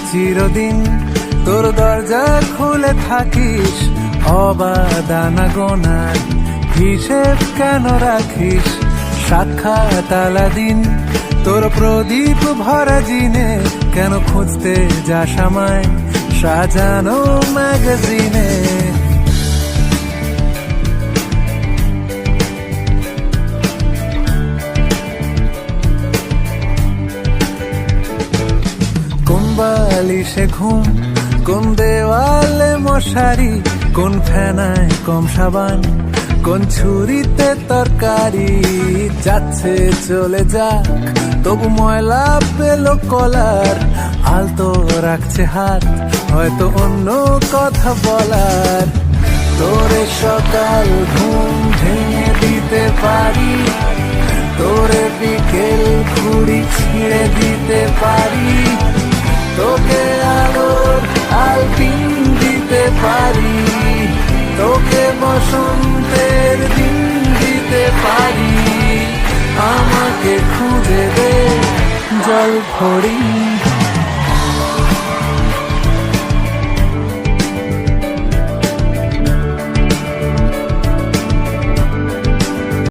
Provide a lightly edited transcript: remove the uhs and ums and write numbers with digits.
চিরদিন তোর দরজা খুলে থাকিস, অবাদানা গোনার হিসেব কেন রাখিস? সাক্ষাৎ আলাদিন তোর প্রদীপ ভরা জিনে, কেন খুঁজতে যাস আমায় সাজানো ম্যাগাজিনে? কোন বালিশে ঘুম, কোন দেওয়ালে মশারি, কোন ফেনায় কম সাবান, কোন ছুরিতে তরকারি? যাচ্ছে চলে যাক, তবু ময়লা পেল কলার, আলতো রাখছে হাত, হয়তো অন্য কথা বলার। তোরে সকাল ঘুম ভেঙে দিতে পারি, তোরে বিকেল ঘুড়ি ছিঁড়ে দিতে পারি, তোকে আলোর আলপিন দিতে পারি, তোকে বসন্তের দিন দিতে পারি। আমাকে খুঁজে দে জল ভরি।